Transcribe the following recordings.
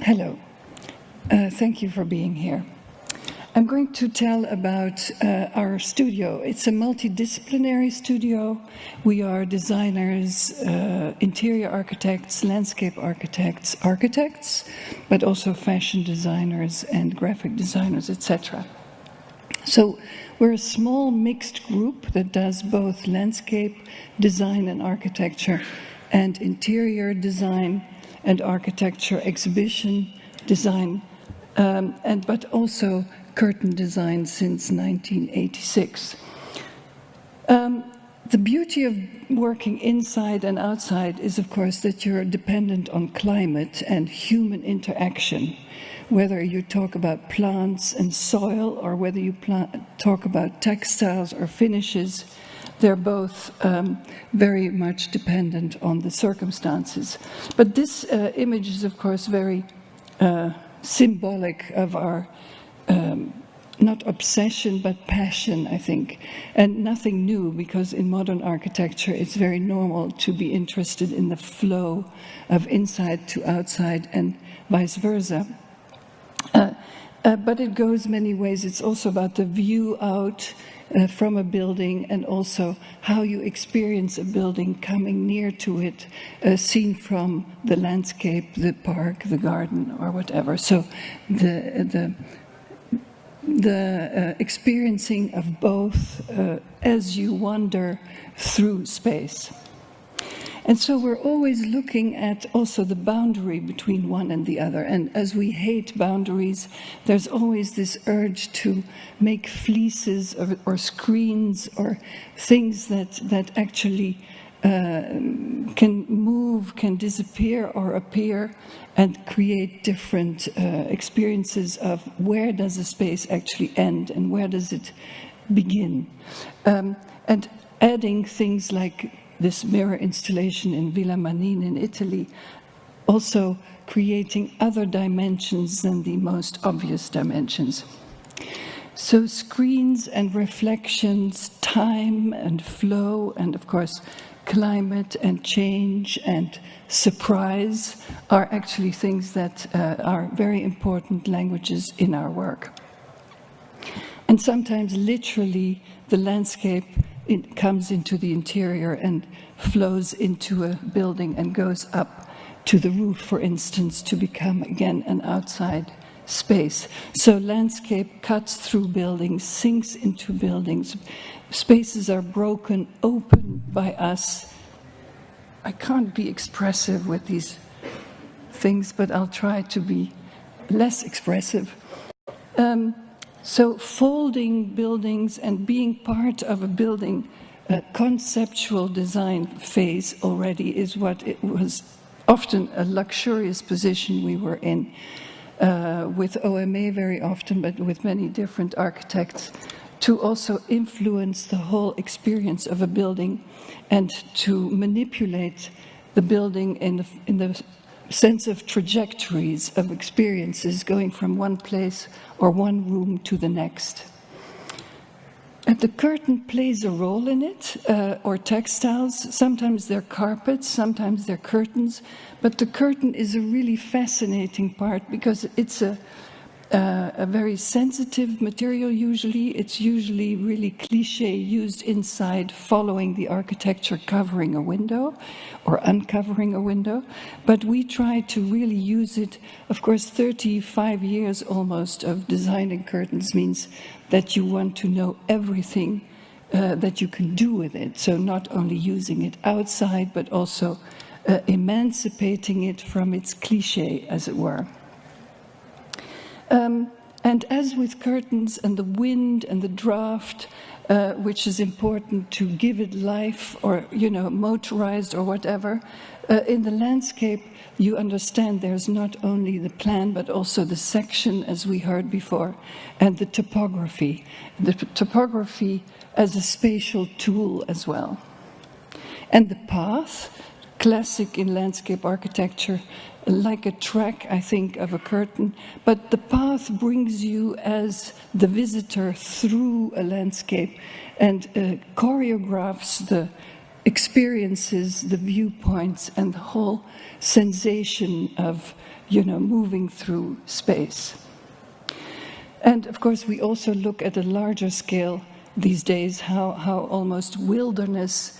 Hello. Thank you for being here. I'm going to tell about our studio. It's a multidisciplinary studio. We are designers, interior architects, landscape architects, but also fashion designers and graphic designers, etc. So we're a small mixed group that does both landscape design and architecture and interior design and architecture, exhibition design, but also curtain design since 1986. The beauty of working inside and outside is, of course, that you're dependent on climate and human interaction. Whether you talk about plants and soil or whether you talk about textiles or finishes, they're both very much dependent on the circumstances. But this image is, of course, very symbolic of our not obsession, but passion, I think. And nothing new, because in modern architecture, it's very normal to be interested in the flow of inside to outside and vice versa. But it goes many ways. It's also about the view out from a building and also how you experience a building coming near to it, seen from the landscape, the park, the garden, or whatever. So the experiencing of both as you wander through space. And so we're always looking at also the boundary between one and the other. And as we hate boundaries, there's always this urge to make fleeces or screens or things that actually can move, can disappear or appear, and create different experiences of where does a space actually end and where does it begin. And adding things like this mirror installation in Villa Manin in Italy, also creating other dimensions than the most obvious dimensions. So screens and reflections, time and flow, and of course climate and change and surprise are actually things that are very important languages in our work. And sometimes literally the landscape comes into the interior and flows into a building and goes up to the roof, for instance, to become again an outside space. So landscape cuts through buildings, sinks into buildings. Spaces are broken open by us. I can't be expressive with these things, but I'll try to be less expressive. So folding buildings and being part of a building conceptual design phase already is what it was often a luxurious position we were in with OMA very often, but with many different architects, to also influence the whole experience of a building and to manipulate the building in the sense of trajectories of experiences going from one place or one room to the next. And the curtain plays a role in it, or textiles. Sometimes they're carpets, sometimes they're curtains, but the curtain is a really fascinating part because it's a very sensitive material usually. It's usually really cliché, used inside, following the architecture, covering a window or uncovering a window. But we try to really use it. Of course, 35 years almost of designing curtains means that you want to know everything that you can do with it. So not only using it outside, but also emancipating it from its cliché, as it were. And as with curtains and the wind and the draft, which is important to give it life or, motorized or whatever, in the landscape, you understand there's not only the plan, but also the section, as we heard before, and the topography. The topography as a spatial tool as well. And the path, classic in landscape architecture, like a track, I think, of a curtain, but the path brings you as the visitor through a landscape and choreographs the experiences, the viewpoints, and the whole sensation of moving through space. And of course, we also look at a larger scale these days, how almost wilderness,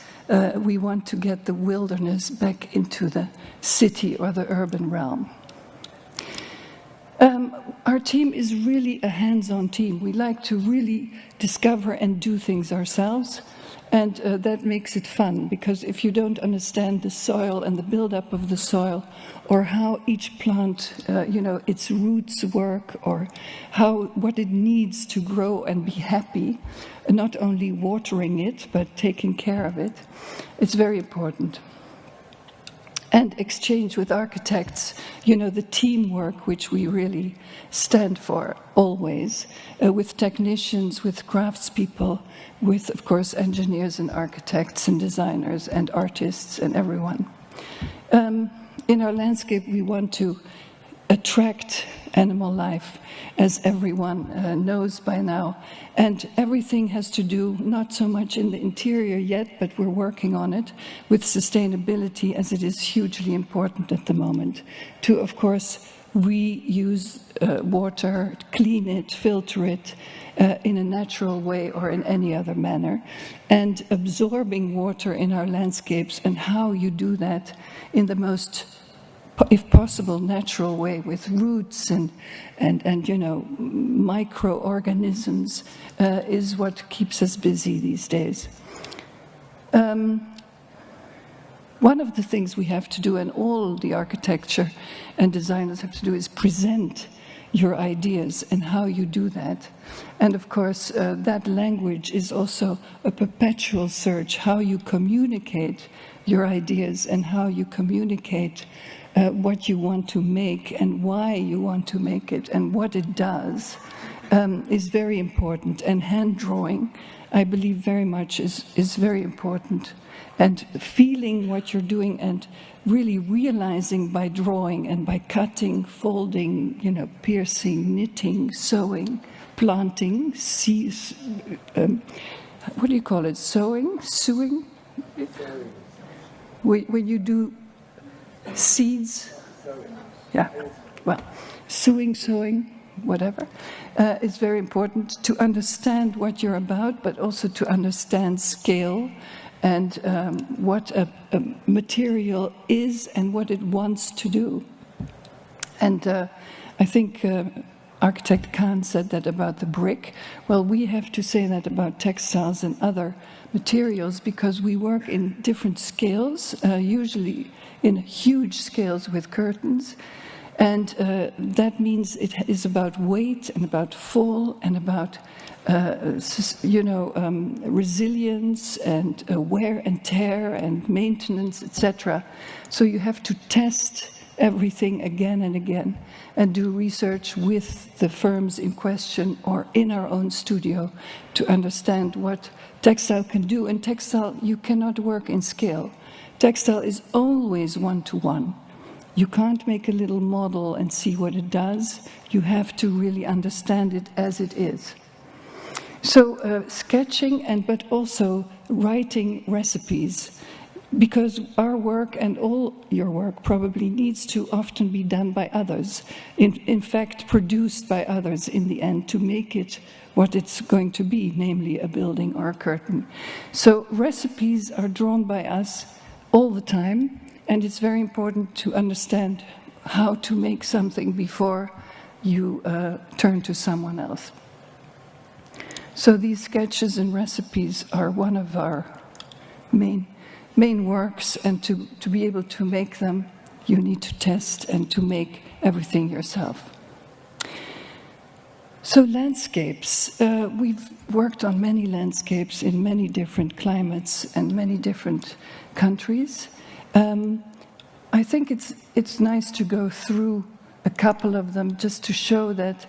we want to get the wilderness back into the city or the urban realm. Our team is really a hands-on team. We like to really discover and do things ourselves, and that makes it fun, because if you don't understand the soil and the buildup of the soil, or how each plant, its roots work, or what it needs to grow and be happy, not only watering it, but taking care of it, it's very important. And exchange with architects, the teamwork which we really stand for always, with technicians, with craftspeople, with, of course, engineers and architects and designers and artists and everyone. In our landscape, we want to attract animal life, as everyone knows by now. And everything has to do, not so much in the interior yet, but we're working on it, with sustainability, as it is hugely important at the moment, to, of course, reuse water, clean it, filter it in a natural way or in any other manner, and absorbing water in our landscapes, and how you do that in the most, if possible, natural way, with roots and microorganisms, is what keeps us busy these days. One of the things we have to do, and all the architecture and designers have to do, is present your ideas and how you do that. And of course, that language is also a perpetual search, how you communicate your ideas and how you communicate what you want to make and why you want to make it and what it does, is very important. And hand drawing, I believe, very much is very important. And feeling what you're doing and really realizing by drawing and by cutting, folding, piercing, knitting, sewing, planting, what do you call it? Sewing? When you do seeds? Yeah, well, sewing, whatever. It's very important to understand what you're about, but also to understand scale and what a material is and what it wants to do. And I think architect Kahn said that about the brick. Well, we have to say that about textiles and other materials, because we work in different scales, usually in huge scales with curtains. And that means it is about weight and about fall and about resilience and wear and tear and maintenance, etc. So you have to test everything again and again and do research with the firms in question or in our own studio to understand what textile can do. And textile, you cannot work in scale. Textile is always one-to-one. You can't make a little model and see what it does. You have to really understand it as it is. So sketching, but also writing recipes, because our work and all your work probably needs to often be done by others, in fact produced by others in the end, to make it what it's going to be, namely a building or a curtain. So recipes are drawn by us all the time, and it's very important to understand how to make something before you turn to someone else. So these sketches and recipes are one of our main works, and to be able to make them, you need to test and to make everything yourself. So landscapes, we've worked on many landscapes in many different climates and many different countries. I think it's nice to go through a couple of them just to show that.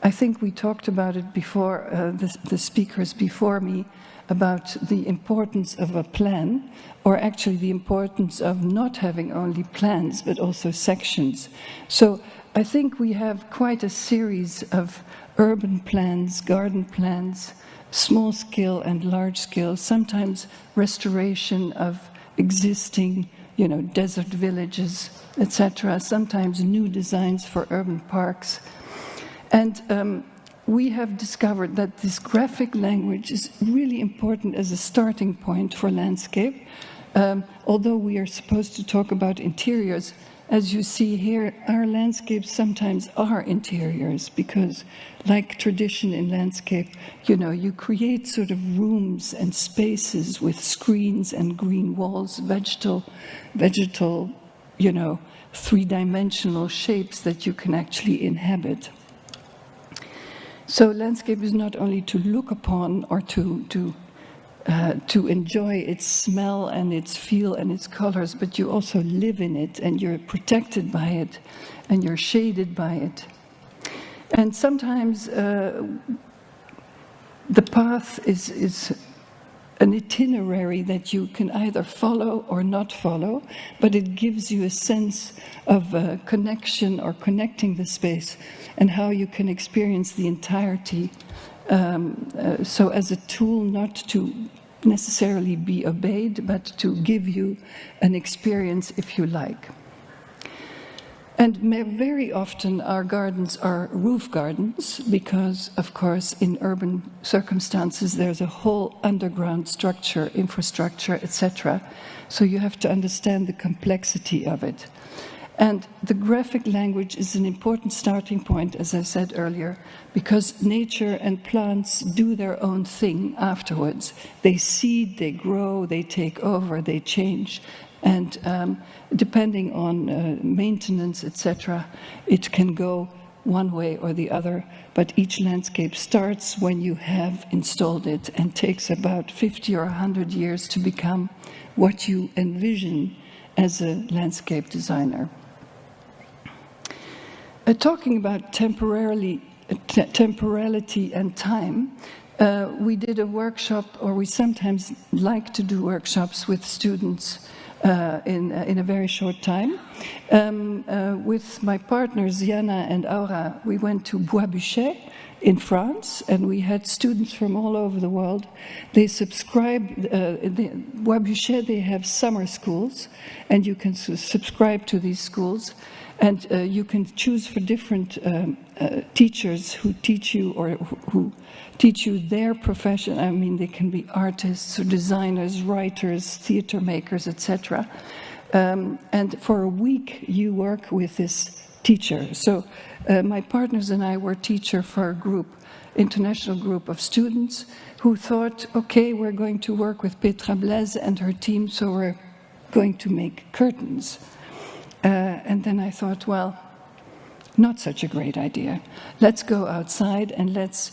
I think we talked about it before, the speakers before me, about the importance of a plan, or actually the importance of not having only plans, but also sections. So I think we have quite a series of urban plans, garden plans, small scale and large scale, sometimes restoration of existing desert villages, etc., sometimes new designs for urban parks. And we have discovered that this graphic language is really important as a starting point for landscape. Although we are supposed to talk about interiors, as you see here, our landscapes sometimes are interiors because, like tradition in landscape, you create sort of rooms and spaces with screens and green walls, vegetal, three-dimensional shapes that you can actually inhabit. So landscape is not only to look upon or to enjoy its smell and its feel and its colors, but you also live in it, and you're protected by it, and you're shaded by it. And sometimes the path is an itinerary that you can either follow or not follow, but it gives you a sense of connection or connecting the space and how you can experience the entirety. So as a tool not to necessarily be obeyed, but to give you an experience if you like. And very often our gardens are roof gardens because, of course, in urban circumstances there's a whole underground structure, infrastructure, etc. So you have to understand the complexity of it. And the graphic language is an important starting point, as I said earlier, because nature and plants do their own thing afterwards. They seed, they grow, they take over, they change. And depending on maintenance, etc., it can go one way or the other, but each landscape starts when you have installed it and takes about 50 or 100 years to become what you envision as a landscape designer. Talking about temporality and time, we did a workshop, or we sometimes like to do workshops with students in a very short time. With my partners, Jana and Aura, we went to Bois in France, and we had students from all over the world. They subscribed, Bois they have summer schools, and you can subscribe to these schools. And you can choose for different teachers who teach you or who teach you their profession. I mean, they can be artists or designers, writers, theater makers, etc. And for a week, you work with this teacher. So my partners and I were teacher for a group, international group of students who thought, okay, we're going to work with Petra Blaisse and her team, so we're going to make curtains. And then I thought, well, not such a great idea. Let's go outside and let's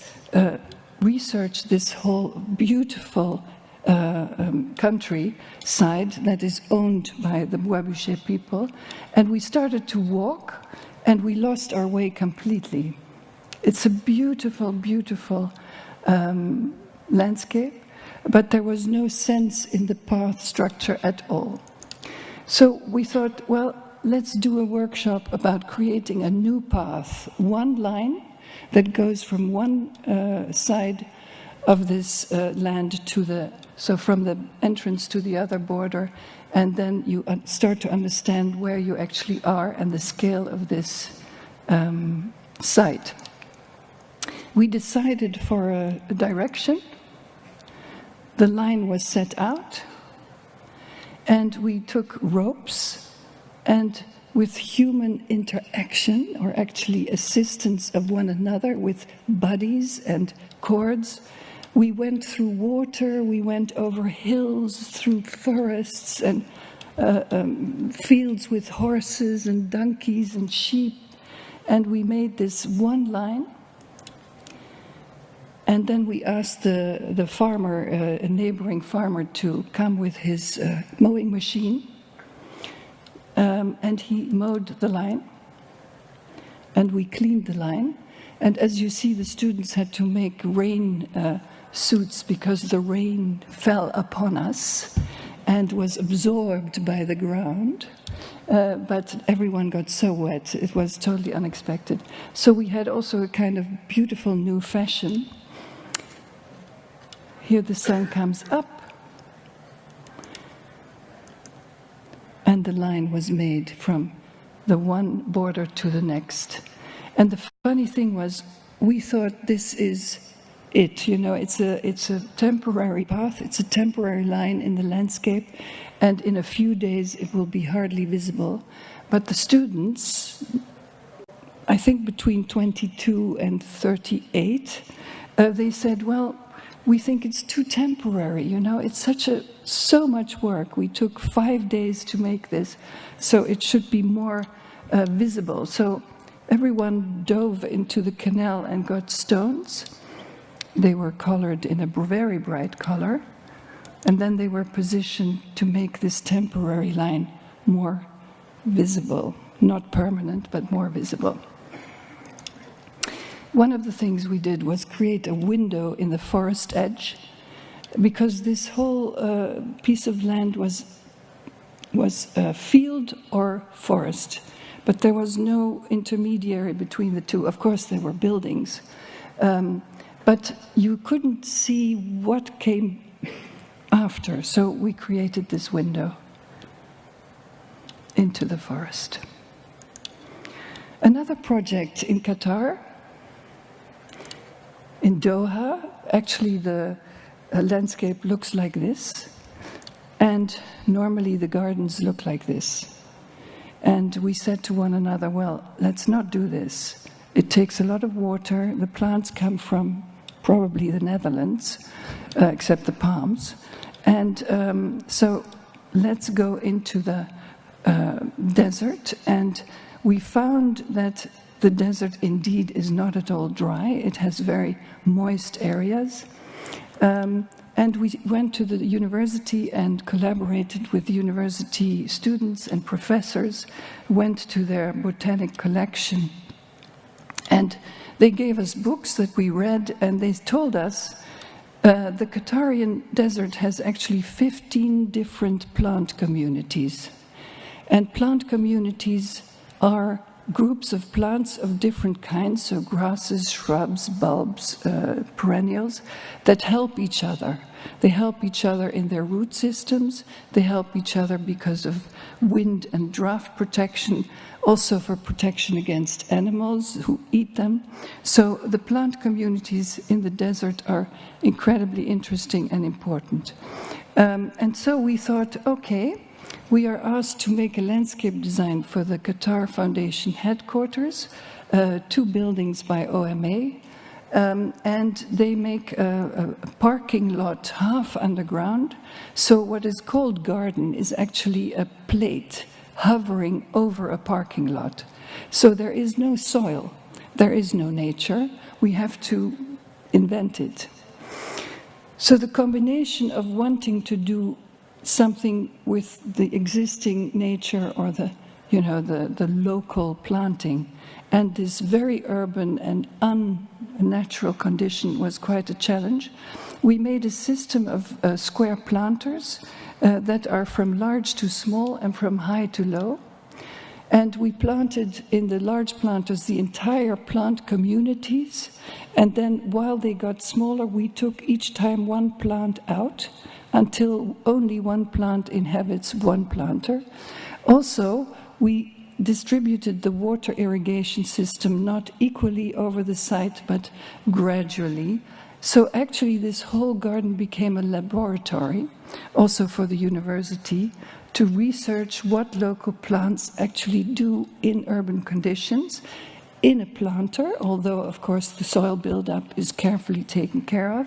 research this whole beautiful countryside that is owned by the Bois people. And we started to walk, and we lost our way completely. It's a beautiful, beautiful landscape, but there was no sense in the path structure at all. So we thought, well, let's do a workshop about creating a new path, one line that goes from one side of this land to so from the entrance to the other border, and then you start to understand where you actually are and the scale of this site. We decided for a direction. The line was set out, and we took ropes, and with human interaction, or actually assistance of one another with buddies and cords, we went through water, we went over hills, through forests and fields with horses and donkeys and sheep, and we made this one line. And then we asked the farmer, a neighboring farmer, to come with his mowing machine. And he mowed the line, and we cleaned the line. And as you see, the students had to make rain suits because the rain fell upon us and was absorbed by the ground. But everyone got so wet, it was totally unexpected. So we had also a kind of beautiful new fashion. Here the sun comes up, and when the line was made from the one border to the next. And the funny thing was, we thought this is it, it's a temporary path, it's a temporary line in the landscape, and in a few days it will be hardly visible. But the students, I think between 22 and 38, they said, well, we think it's too temporary, it's so much work. We took 5 days to make this, so it should be more visible. So everyone dove into the canal and got stones. They were colored in a very bright color, and then they were positioned to make this temporary line more visible, not permanent, but more visible. One of the things we did was create a window in the forest edge, because this whole piece of land was field or forest, but there was no intermediary between the two. Of course, there were buildings, but you couldn't see what came after, so we created this window into the forest. Another project in Qatar, in Doha, actually the landscape looks like this, and normally the gardens look like this. And we said to one another, well, let's not do this. It takes a lot of water. The plants come from probably the Netherlands, except the palms. And so let's go into the desert. And we found that the desert indeed is not at all dry. It has very moist areas. And we went to the university and collaborated with university students and professors, went to their botanic collection. And they gave us books that we read, and they told us the Qatarian desert has actually 15 different plant communities. And plant communities are groups of plants of different kinds, so grasses, shrubs, bulbs, perennials, that help each other. They help each other in their root systems, they help each other because of wind and drought protection, also for protection against animals who eat them. So the plant communities in the desert are incredibly interesting and important. And so we thought, okay, we are asked to make a landscape design for the Qatar Foundation headquarters, 2 buildings by OMA, and they make a parking lot half underground. So what is called garden is actually a plate hovering over a parking lot. So there is no soil, there is no nature, we have to invent it. So the combination of wanting to do something with the existing nature or the local planting and this very urban and unnatural condition was quite a challenge. We made a system of square planters that are from large to small and from high to low. And we planted in the large planters the entire plant communities. And then while they got smaller, we took each time one plant out until only one plant inhabits one planter. Also, we distributed the water irrigation system not equally over the site, but gradually. So actually this whole garden became a laboratory, also for the university, to research what local plants actually do in urban conditions, in a planter, although of course the soil buildup is carefully taken care of,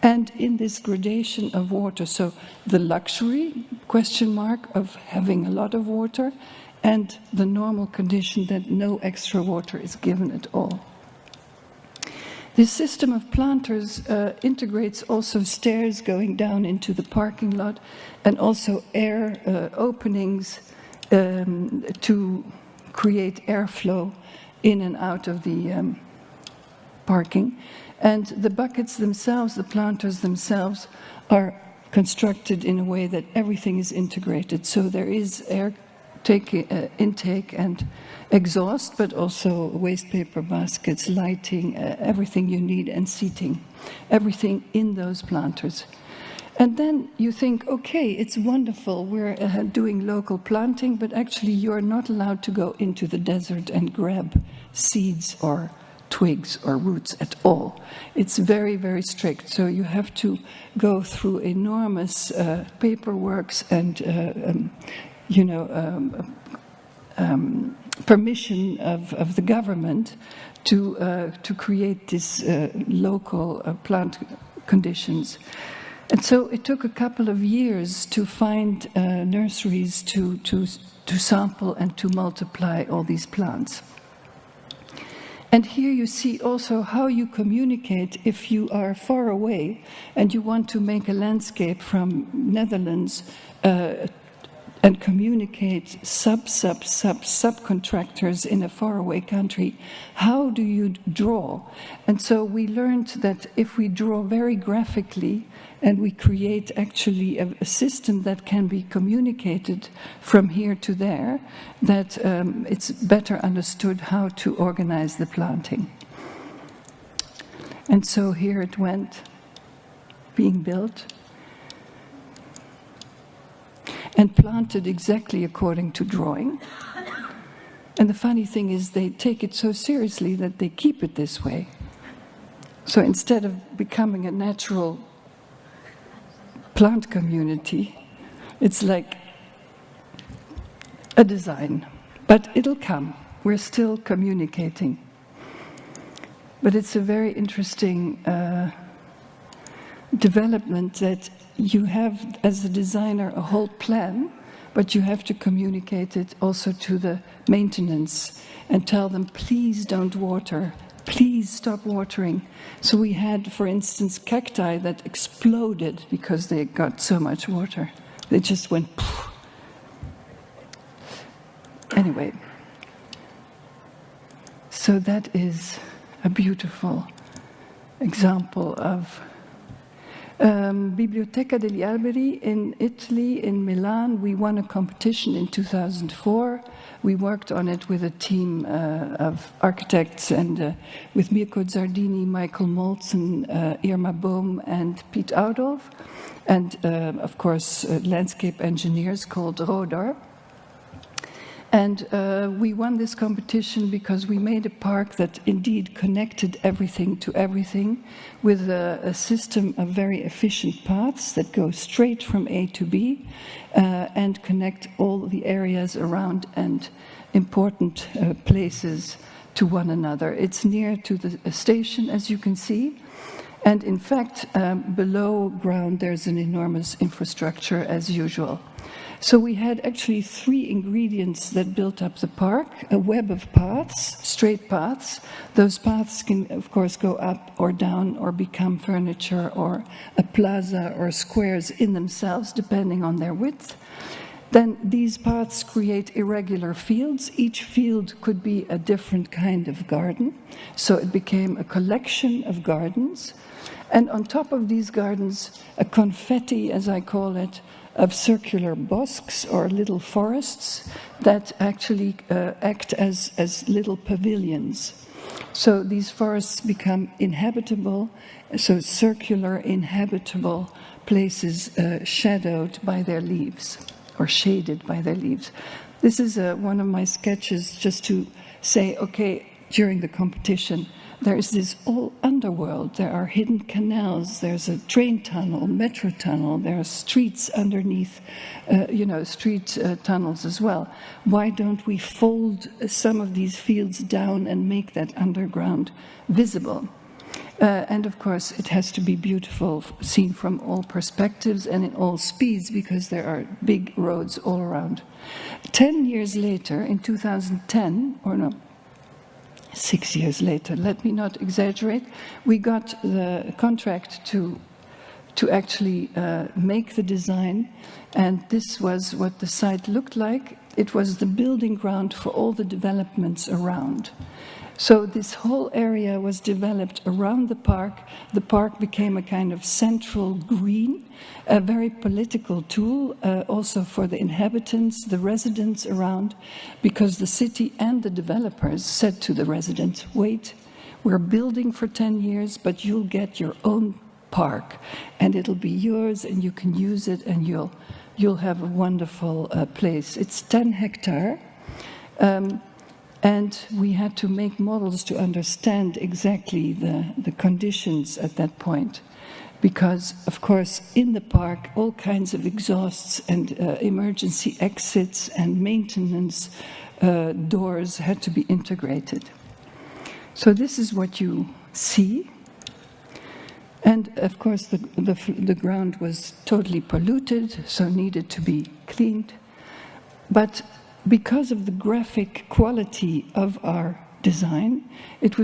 and in this gradation of water. So the luxury, question mark, of having a lot of water, and the normal condition that no extra water is given at all. This system of planters integrates also stairs going down into the parking lot and also air openings to create airflow in and out of the parking. And the buckets themselves, the planters themselves, are constructed in a way that everything is integrated. So there is air intake and exhaust, but also waste paper baskets, lighting, everything you need, and seating, everything in those planters. And then you think, okay, it's wonderful, we're doing local planting, but actually you're not allowed to go into the desert and grab seeds or twigs or roots at all. It's very, very strict. So you have to go through enormous paperworks and, permission of the government to create this local plant conditions. And so it took a couple of years to find nurseries to sample and to multiply all these plants. And here you see also how you communicate if you are far away and you want to make a landscape from Netherlands and communicate subcontractors in a faraway country. How do you draw? And so we learned that if we draw very graphically and we create actually a system that can be communicated from here to there, that it's better understood how to organize the planting. And so here it went, being built and planted exactly according to drawing. And the funny thing is they take it so seriously that they keep it this way. So instead of becoming a natural plant community, it's like a design. But it'll come. We're still communicating. But it's a very interesting development that you have, as a designer, a whole plan, but you have to communicate it also to the maintenance and tell them, please don't water, please stop watering. So we had, for instance, cacti that exploded because they got so much water. They just went poof. Anyway, so that is a beautiful example of Biblioteca degli Alberi in Italy, in Milan. We won a competition in 2004. We worked on it with a team of architects and with Mirko Zardini, Michael Moltzen, Irma Bohm and Piet Oudolf, and of course landscape engineers called Rodor. And we won this competition because we made a park that indeed connected everything to everything with a system of very efficient paths that go straight from A to B and connect all the areas around and important places to one another. It's near to the station, as you can see. And in fact, below ground, there's an enormous infrastructure as usual. So we had actually 3 ingredients that built up the park: a web of paths, straight paths. Those paths can, of course, go up or down or become furniture or a plaza or squares in themselves, depending on their width. Then these paths create irregular fields. Each field could be a different kind of garden. So it became a collection of gardens. And on top of these gardens, a confetti, as I call it, of circular bosques or little forests that actually act as little pavilions. So these forests become inhabitable, so circular inhabitable places shadowed by their leaves or shaded by their leaves. This is one of my sketches just to say, okay, during the competition, there is this whole underworld. There are hidden canals, there's a train tunnel, metro tunnel, there are streets underneath, street tunnels as well. Why don't we fold some of these fields down and make that underground visible? And of course, it has to be beautiful, seen from all perspectives and in all speeds, because there are big roads all around. 10 years later, in 2010, or no, 6 years later, let me not exaggerate, we got the contract to actually make the design, and this was what the site looked like. It was the building ground for all the developments around. So this whole area was developed around the park. The park became a kind of central green, a very political tool, also for the inhabitants, the residents around, because the city and the developers said to the residents, wait, we're building for 10 years, but you'll get your own park, and it'll be yours, and you can use it, and you'll have a wonderful place. It's 10 hectares, and we had to make models to understand exactly the conditions at that point. Because, of course, in the park, all kinds of exhausts and emergency exits and maintenance doors had to be integrated. So this is what you see. And, of course, the ground was totally polluted, so needed to be cleaned. But because of the graphic quality of our design, it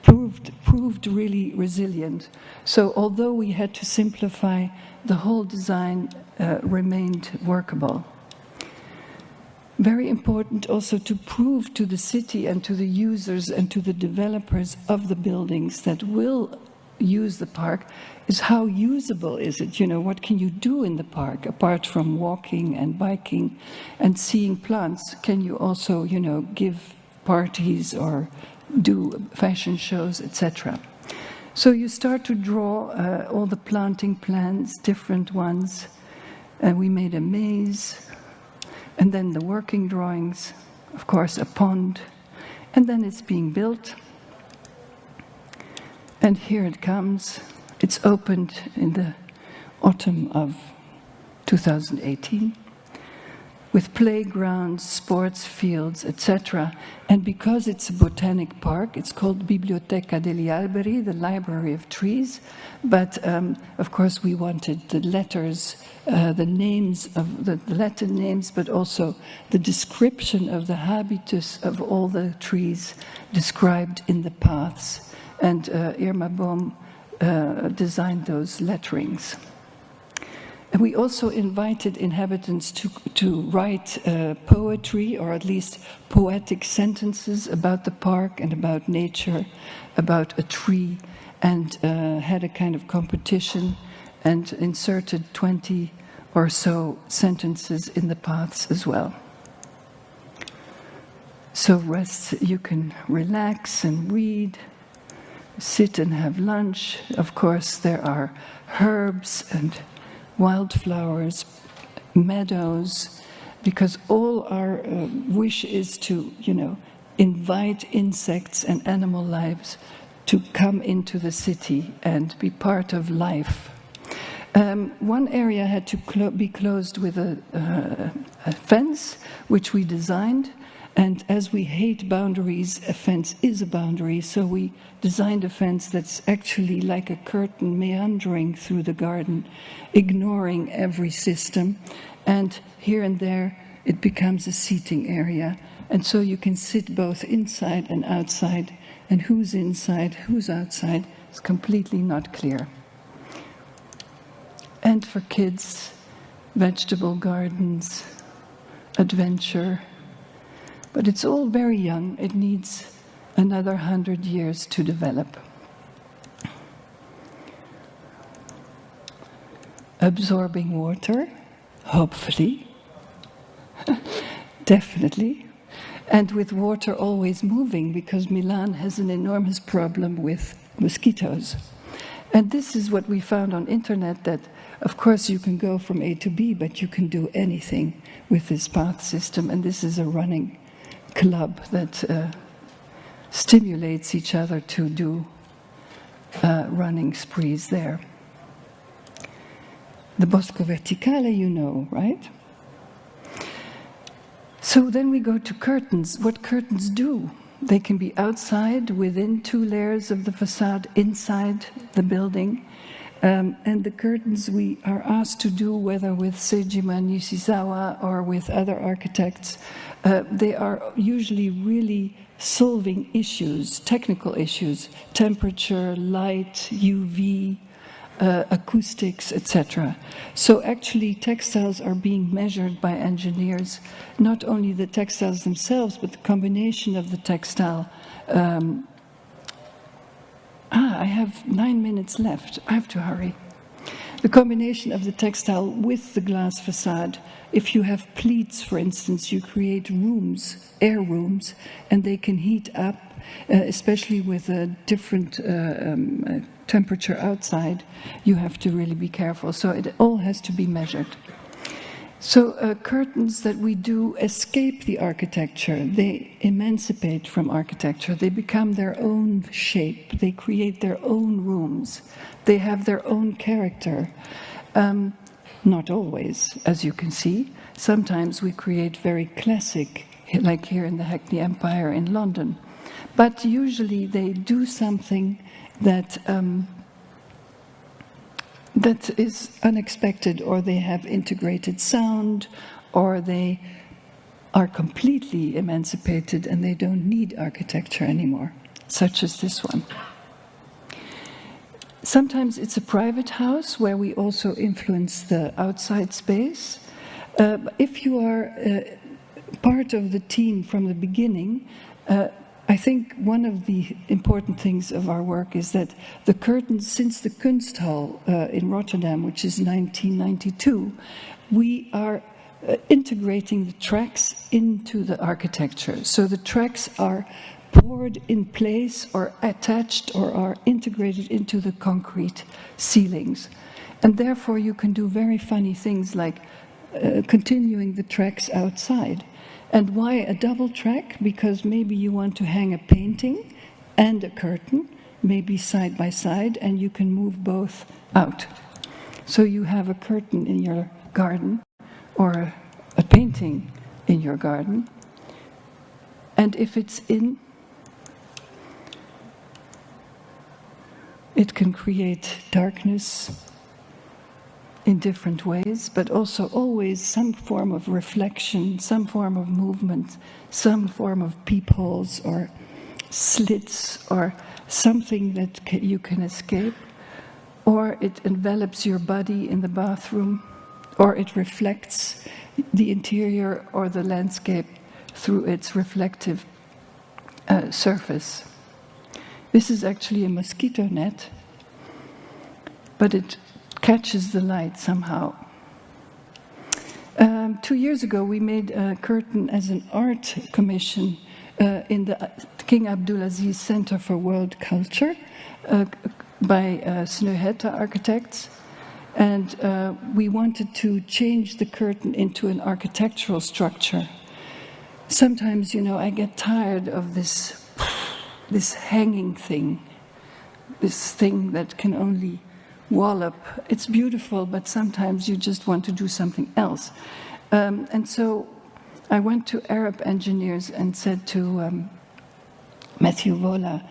proved really resilient. So although we had to simplify, the whole design remained workable. Very important also to prove to the city and to the users and to the developers of the buildings that will use the park is how usable is it? You know, what can you do in the park apart from walking and biking and seeing plants? Can you also, you know, give parties or do fashion shows, etc. So you start to draw all the planting plans, different ones. We made a maze, and then the working drawings, of course, a pond, and then it's being built. And here it comes. It's opened in the autumn of 2018. With playgrounds, sports fields, etc. And because it's a botanic park, it's called Biblioteca degli Alberi, the Library of Trees. But of course we wanted the letters, the names of the Latin names, but also the description of the habitus of all the trees described in the paths. And Irma Bohm designed those letterings. And we also invited inhabitants to write poetry, or at least poetic sentences about the park and about nature, about a tree, and had a kind of competition and inserted 20 or so sentences in the paths as well. So you can relax and read, sit and have lunch. Of course, there are herbs and wildflowers, meadows, because all our wish is to, you know, invite insects and animal lives to come into the city and be part of life. One area had to be closed with a fence, which we designed. And as we hate boundaries, a fence is a boundary, so we designed a fence that's actually like a curtain meandering through the garden, ignoring every system. And here and there, it becomes a seating area. And so you can sit both inside and outside, and who's inside, who's outside, is completely not clear. And for kids, vegetable gardens, adventure. But it's all very young. It needs another 100 years to develop. Absorbing water, hopefully, definitely. And with water always moving, because Milan has an enormous problem with mosquitoes. And this is what we found on internet, that of course you can go from A to B, but you can do anything with this path system. And this is a running club that stimulates each other to do running sprees there. The Bosco Verticale, you know, right? So then we go to curtains. What curtains do? They can be outside, within 2 layers of the facade, inside the building. And the curtains we are asked to do, whether with Sejima Nishizawa or with other architects, they are usually really solving issues, technical issues, temperature, light, UV, acoustics, etc. So actually textiles are being measured by engineers, not only the textiles themselves, but the combination of the textile. I have 9 minutes left. I have to hurry. The combination of the textile with the glass facade. If you have pleats, for instance, you create rooms, air rooms, and they can heat up especially with a different temperature outside, you have to really be careful. So it all has to be measured. So curtains that we do escape the architecture. They emancipate from architecture. They become their own shape. They create their own rooms. They have their own character. Not always, as you can see. Sometimes we create very classic, like here in the Hackney Empire in London. But usually they do something that that is unexpected, or they have integrated sound, or they are completely emancipated and they don't need architecture anymore, such as this one. Sometimes it's a private house where we also influence the outside space. If you are part of the team from the beginning, I think one of the important things of our work is that the curtains, since the Kunsthal in Rotterdam, which is 1992, we are integrating the tracks into the architecture. So the tracks are poured in place or attached or are integrated into the concrete ceilings. And therefore you can do very funny things like continuing the tracks outside. And why a double track? Because maybe you want to hang a painting and a curtain, maybe side by side, and you can move both out. So you have a curtain in your garden or a painting in your garden. And if it's in, it can create darkness in different ways, but also always some form of reflection, some form of movement, some form of peepholes or slits or something that you can escape, or it envelops your body in the bathroom, or it reflects the interior or the landscape through its reflective surface. This is actually a mosquito net, but it catches the light somehow. 2 years ago, we made a curtain as an art commission in the King Abdulaziz Center for World Culture by Snøhetta Architects. And we wanted to change the curtain into an architectural structure. Sometimes, you know, I get tired of this hanging thing, this thing that can only wallop. It's beautiful, but sometimes you just want to do something else. And so I went to Arab engineers and said to Matthew Vola,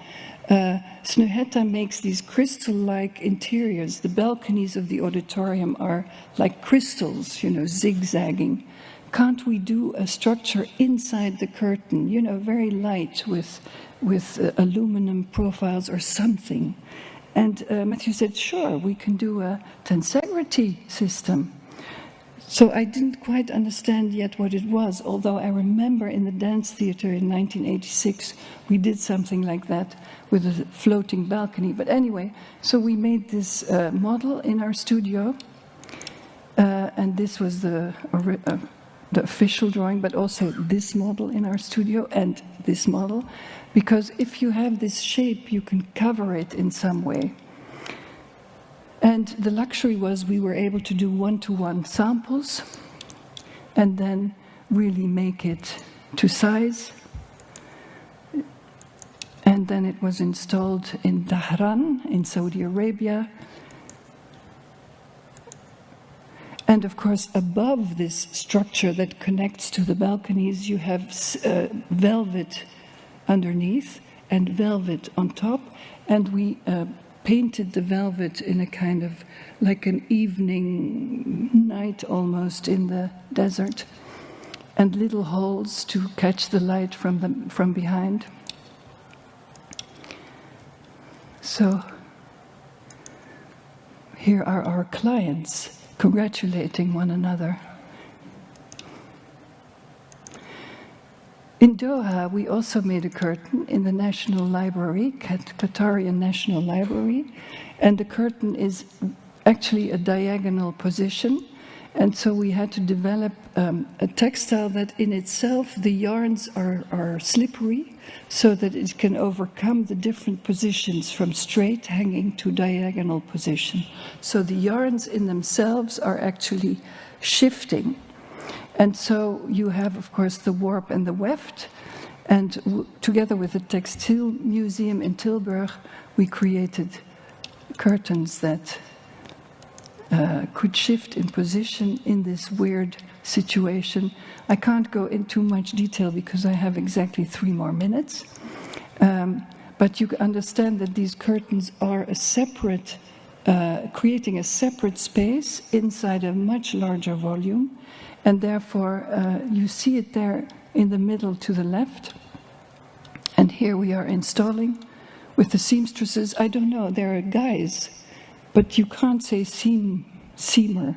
Snøhetta makes these crystal-like interiors. The balconies of the auditorium are like crystals, you know, zigzagging. Can't we do a structure inside the curtain, you know, very light with aluminum profiles or something? And Matthew said, sure, we can do a tensegrity system. So I didn't quite understand yet what it was, although I remember in the dance theater in 1986, we did something like that with a floating balcony. But anyway, so we made this model in our studio, and this was the official drawing, but also this model in our studio and this model, because if you have this shape, you can cover it in some way. And the luxury was we were able to do one-to-one samples and then really make it to size. And then it was installed in Dhahran in Saudi Arabia. And of course, above this structure that connects to the balconies, you have velvet underneath and velvet on top. And we painted the velvet in a kind of like an evening night almost in the desert, and little holes to catch the light from behind. So here are our clients congratulating one another. In Doha, we also made a curtain in the National Library, Qatari National Library, and the curtain is actually a diagonal position, And so we had to develop a textile that in itself, the yarns are slippery, so that it can overcome the different positions from straight hanging to diagonal position. So the yarns in themselves are actually shifting. And so you have, of course, the warp and the weft. And together with the Textile Museum in Tilburg, we created curtains that could shift in position in this weird situation. I can't go into much detail because I have exactly 3 more minutes. But you understand that these curtains are a separate, creating a separate space inside a much larger volume. And therefore, you see it there in the middle to the left. And here we are installing with the seamstresses. I don't know, there are guys, but you can't say seamer.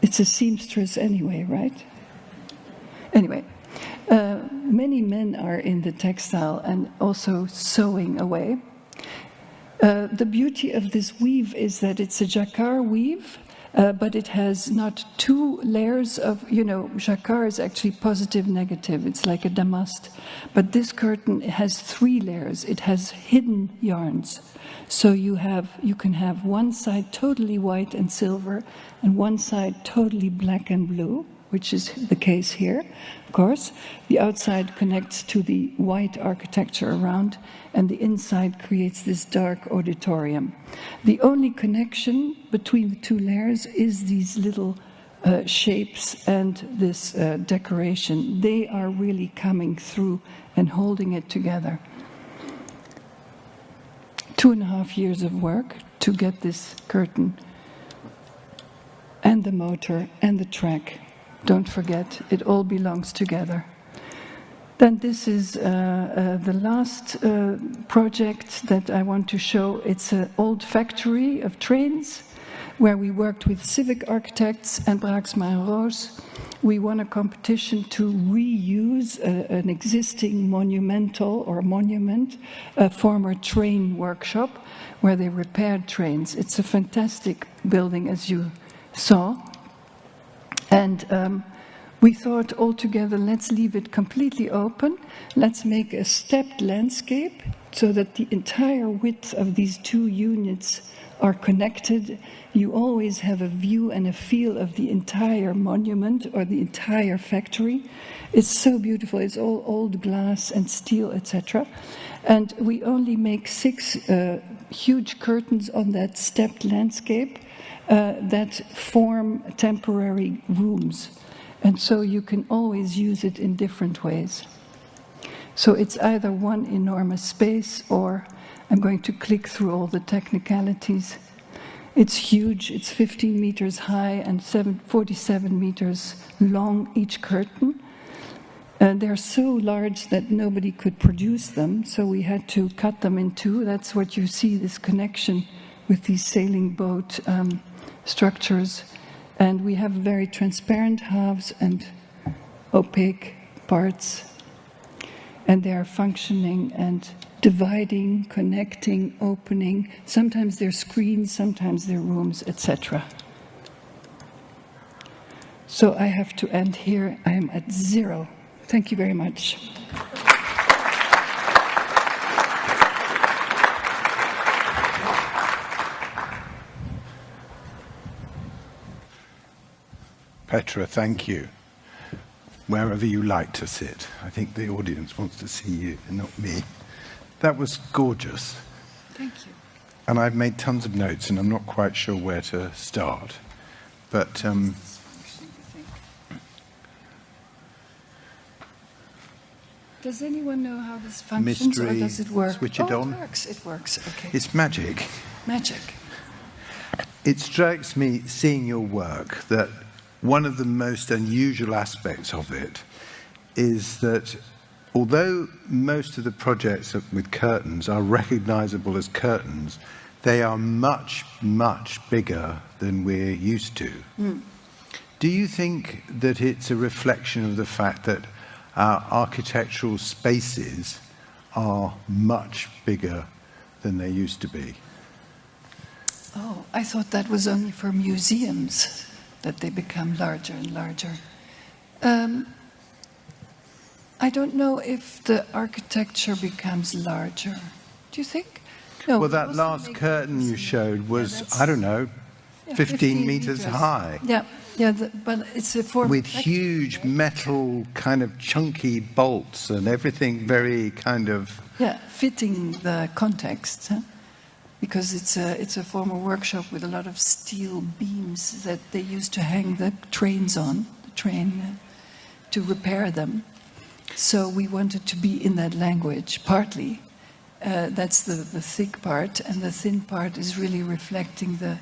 It's a seamstress anyway, right? Anyway, many men are in the textile and also sewing away. The beauty of this weave is that it's a jacquard weave, but it has not 2 layers of, jacquard is actually positive, negative. It's like a damast. But this curtain has 3 layers. It has hidden yarns. So you can have one side totally white and silver, and one side totally black and blue, which is the case here, of course. The outside connects to the white architecture around, and the inside creates this dark auditorium. The only connection between the 2 layers is these little shapes and this decoration. They are really coming through and holding it together. 2.5 years of work to get this curtain and the motor and the track. Don't forget, it all belongs together. Then this is the last project that I want to show. It's an old factory of trains where we worked with civic architects and Braaksma and Roos. We won a competition to reuse an existing monument, a former train workshop where they repaired trains. It's a fantastic building, as you saw. And we thought altogether, let's leave it completely open. Let's make a stepped landscape so that the entire width of these 2 units are connected. You always have a view and a feel of the entire monument or the entire factory. It's so beautiful. It's all old glass and steel, etc. And we only make 6 huge curtains on that stepped landscape that form temporary rooms. And so you can always use it in different ways. So it's either one enormous space, or I'm going to click through all the technicalities. It's huge. It's 15 meters high and 47 meters long, each curtain. They're so large that nobody could produce them, so we had to cut them in 2. That's what you see, this connection with these sailing boat structures. And we have very transparent halves and opaque parts. And they are functioning and dividing, connecting, opening. Sometimes they're screens, sometimes they're rooms, etc. So I have to end here. I am at 0. Thank you very much. Petra, thank you. Wherever you like to sit. I think the audience wants to see you and not me. That was gorgeous. Thank you. And I've made tons of notes and I'm not quite sure where to start. But does anyone know how this functions, or does it work? Switch it on. It works, okay. It's magic. Magic. It strikes me, seeing your work, that one of the most unusual aspects of it is that although most of the projects with curtains are recognizable as curtains, they are much, much bigger than we're used to. Do you think that it's a reflection of the fact that our architectural spaces are much bigger than they used to be? Oh, I thought that was only for museums. that they become larger and larger. I don't know if the architecture becomes larger. Do you think? No. Well, that last curtain you showed was, I don't know, 15 meters high. Yeah, but it's a form with huge metal kind of chunky bolts and everything very kind of... Yeah, fitting the context, huh? Because it's a former workshop with a lot of steel beams that they used to hang the trains on, to repair them. So we wanted to be in that language, partly. That's the thick part, and the thin part is really reflecting the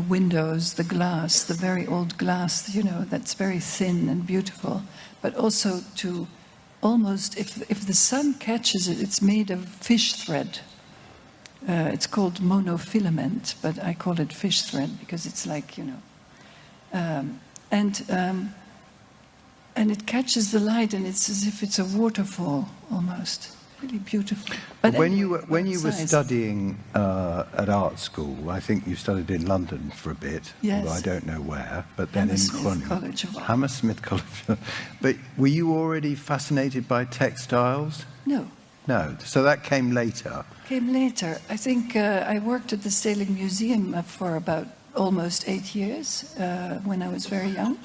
windows, the glass, the very old glass, that's very thin and beautiful. But also to almost, if the sun catches it, it's made of fish thread. It's called monofilament, but I call it fish thread because it's like, and it catches the light, and it's as if it's a waterfall almost. Really beautiful. But when you were studying at art school, I think you studied in London for a bit, yes. Although I don't know where, but then Hammersmith College of Art. Hammersmith College. But were you already fascinated by textiles? No. No. So that came later. Came later. I think I worked at the Sailing Museum for about almost 8 years when I was very young,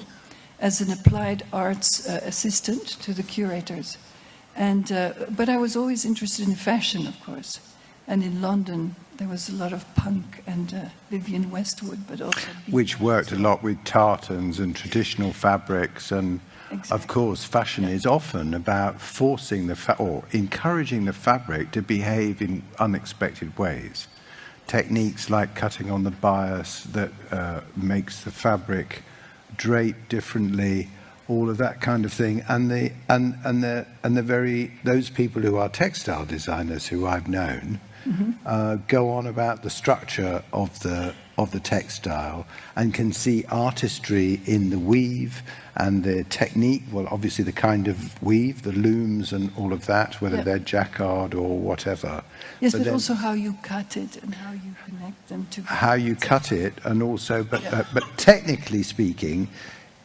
as an applied arts assistant to the curators. And but I was always interested in fashion, of course. And in London, there was a lot of punk and Vivienne Westwood, but also... Which worked a lot with tartans and traditional fabrics. And, exactly. Of course, fashion is often about forcing or encouraging the fabric to behave in unexpected ways. Techniques like cutting on the bias that makes the fabric drape differently, all of that kind of thing, and those people who are textile designers who I've known go on about the structure of the textile and can see artistry in the weave and the technique. Well, obviously the kind of weave, the looms and all of that, whether they're jacquard or whatever. Yes, but also how you cut it and how you connect them together. How you cut it, and also, but technically speaking,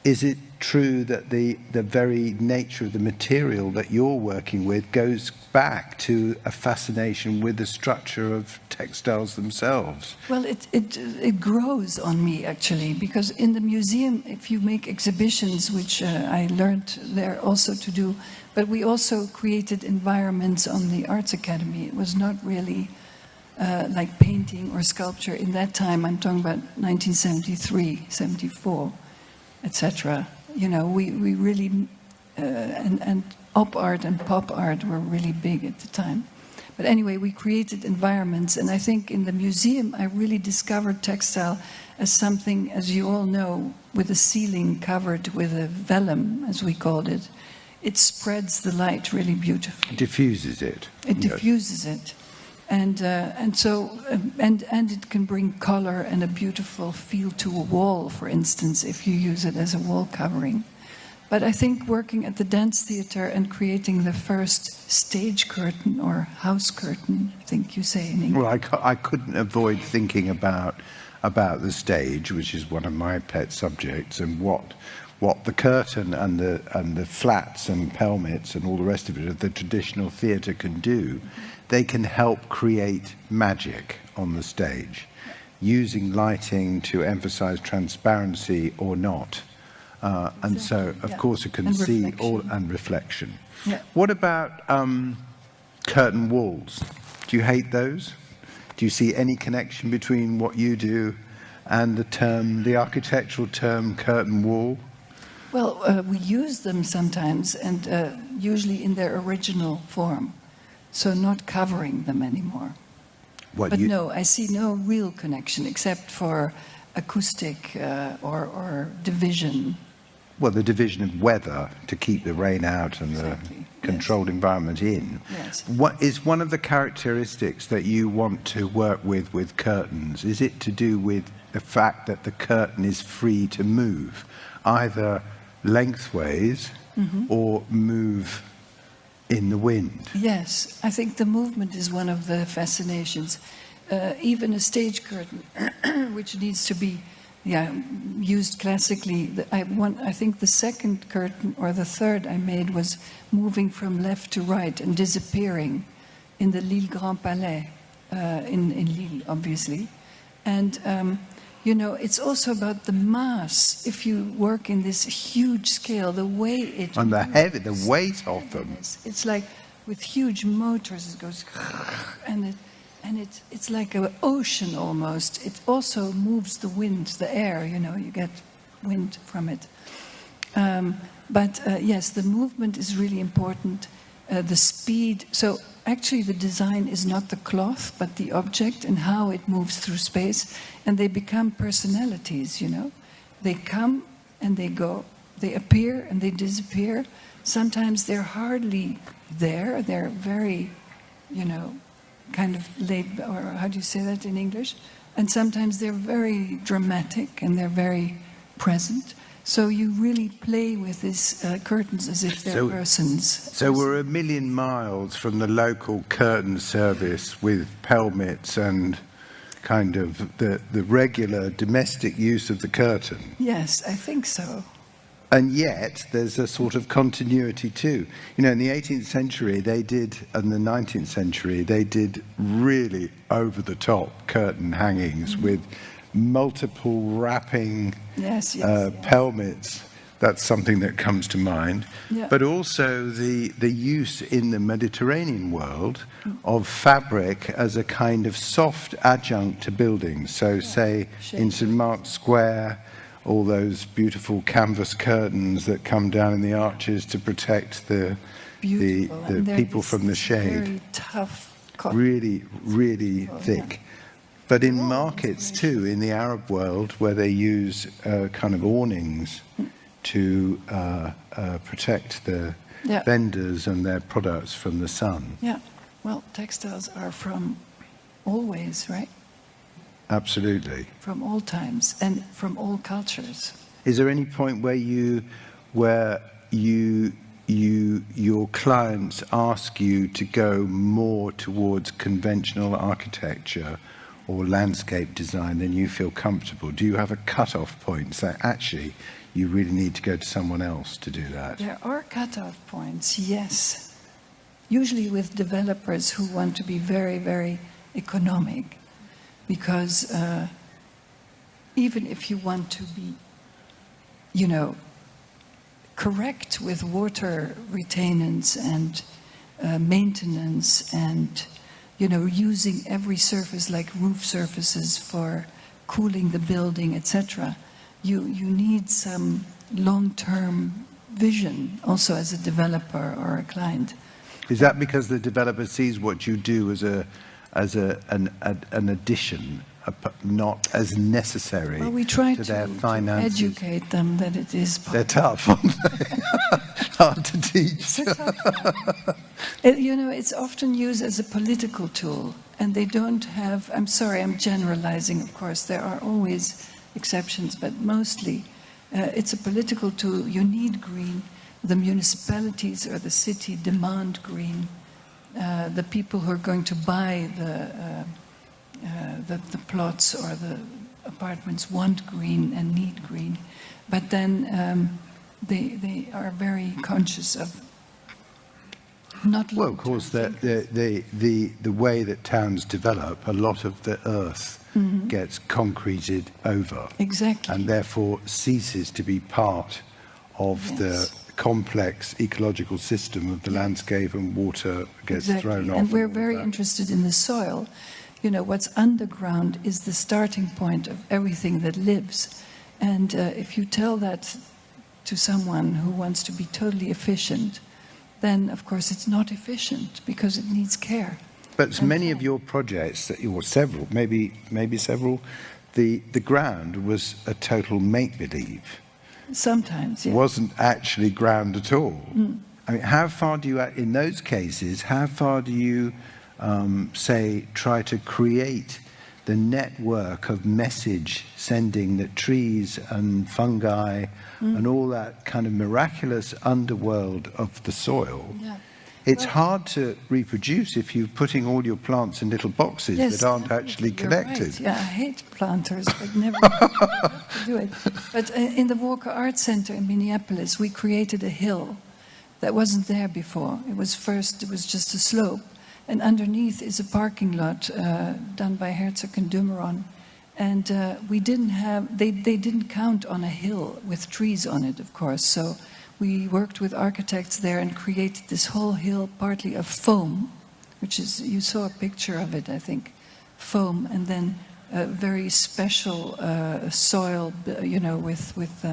is it true that the very nature of the material that you're working with goes back to a fascination with the structure of textiles themselves? Well, it grows on me, actually, because in the museum, if you make exhibitions, which I learned there also to do, but we also created environments on the Arts Academy. It was not really like painting or sculpture. In that time, I'm talking about 1973, 74, etc. We really, and op art and pop art were really big at the time. But anyway, we created environments, and I think in the museum I really discovered textile as something, as you all know, with a ceiling covered with a vellum, as we called it. It spreads the light really beautifully. Diffuses it. It diffuses it. And it can bring color and a beautiful feel to a wall, for instance, if you use it as a wall covering. But I think working at the dance theater and creating the first stage curtain or house curtain, I think you say in English. Well, I couldn't avoid thinking about the stage, which is one of my pet subjects, and what the curtain and the flats and pelmets and all the rest of it of the traditional theatre can do. They can help create magic on the stage, using lighting to emphasize transparency or not. And so, of course, you can see all, and reflection. Yeah. What about curtain walls? Do you hate those? Do you see any connection between what you do and the architectural term curtain wall? Well, we use them sometimes, and usually in their original form. So not covering them anymore. No, I see no real connection except for acoustic or division. Well, the division of weather to keep the rain out and the controlled environment in. Yes. What is one of the characteristics that you want to work with curtains? Is it to do with the fact that the curtain is free to move, either lengthways or move in the wind? Yes, I think the movement is one of the fascinations. Even a stage curtain, which needs to be, used classically. I think the second curtain or the third I made was moving from left to right and disappearing in the Lille Grand Palais in Lille, obviously. And you know, it's also about the mass. If you work in this huge scale, the way it and the weight of them. It's like with huge motors, it goes, and it's like an ocean almost. It also moves the wind, the air. You know, you get wind from it. But yes, the movement is really important. The speed. So actually, the design is not the cloth, but the object and how it moves through space. And they become personalities, you know. They come and they go. They appear and they disappear. Sometimes they're hardly there. They're very, you know, kind of laid, or how do you say that in English? And sometimes they're very dramatic and they're very present. So you really play with these curtains as if they're persons. So we're a million miles from the local curtain service with pelmets and kind of the regular domestic use of the curtain. Yes, I think so. And yet there's a sort of continuity too. You know, in the 18th century they did, and the 19th century, they did really over-the-top curtain hangings with multiple wrapping pelmets. That's something that comes to mind. Yeah. But also the use in the Mediterranean world of fabric as a kind of soft adjunct to buildings. So say in St. Mark's Square, all those beautiful canvas curtains that come down in the arches to protect the people from the shade. Very tough cotton. Really, really thick. Yeah. But in markets too, in the Arab world, where they use kind of awnings to protect the vendors and their products from the sun. Yeah, well, textiles are from always, right? Absolutely. From all times and from all cultures. Is there any point where your clients ask you to go more towards conventional architecture or landscape design than you feel comfortable? Do you have a cut-off point? So actually, you really need to go to someone else to do that. There are cut-off points, yes. Usually with developers who want to be very, very economic. Because even if you want to be, you know, correct with water retainance and maintenance and, you know, using every surface like roof surfaces for cooling the building, etc., you need some long-term vision also as a developer or a client. Is that because the developer sees what you do as an addition, not as necessary well, we try to their finances? To educate them that it is possible. They're tough, aren't they? Hard to teach. You know, it's often used as a political tool, and they don't have, I'm sorry, I'm generalizing, of course, there are always exceptions, but mostly it's a political tool. You need green. The municipalities or the city demand green. The people who are going to buy the plots or the apartments want green and need green, but then they are very conscious of not. Well, of course, the way that towns develop, a lot of the earth gets concreted over, exactly, and therefore ceases to be part of the complex ecological system of the landscape, and water gets thrown off. And we're very interested in the soil. You know, what's underground is the starting point of everything that lives. And if you tell that to someone who wants to be totally efficient, then of course it's not efficient because it needs care. But many of your projects, or several, maybe several, the ground was a total make-believe. Sometimes, yeah. Wasn't actually ground at all. I mean, how far do you, in those cases, how far do you, say, try to create the network of message sending that trees and fungi and all that kind of miraculous underworld of the soil it's hard to reproduce if you're putting all your plants in little boxes that aren't actually connected. Right. Yeah, I hate planters, but never have to do it. But in the Walker Art Center in Minneapolis, we created a hill that wasn't there before. It was just a slope, and underneath is a parking lot done by Herzog and Dumeron. And we didn't have, they didn't count on a hill with trees on it, of course. So we worked with architects there and created this whole hill partly of foam, which is, you saw a picture of it, I think, foam, and then a very special soil, you know, with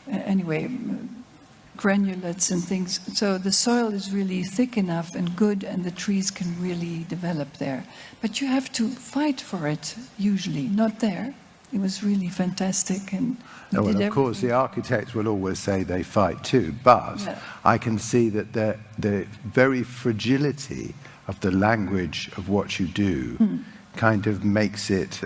anyway, granulates and things. So the soil is really thick enough and good, and the trees can really develop there. But you have to fight for it, usually, not there. It was really fantastic. And well, of course, the architects will always say they fight too, but I can see that the very fragility of the language of what you do kind of makes it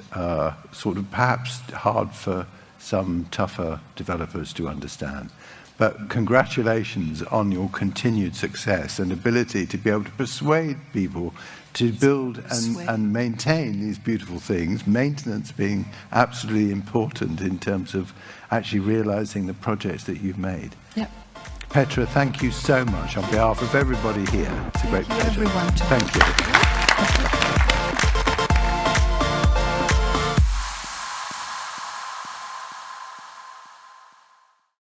sort of perhaps hard for some tougher developers to understand. But congratulations on your continued success and ability to be able to persuade people to build and maintain these beautiful things, maintenance being absolutely important in terms of actually realizing the projects that you've made. Yeah. Petra, thank you so much on behalf of everybody here. It's a great pleasure. Everyone. Thank you.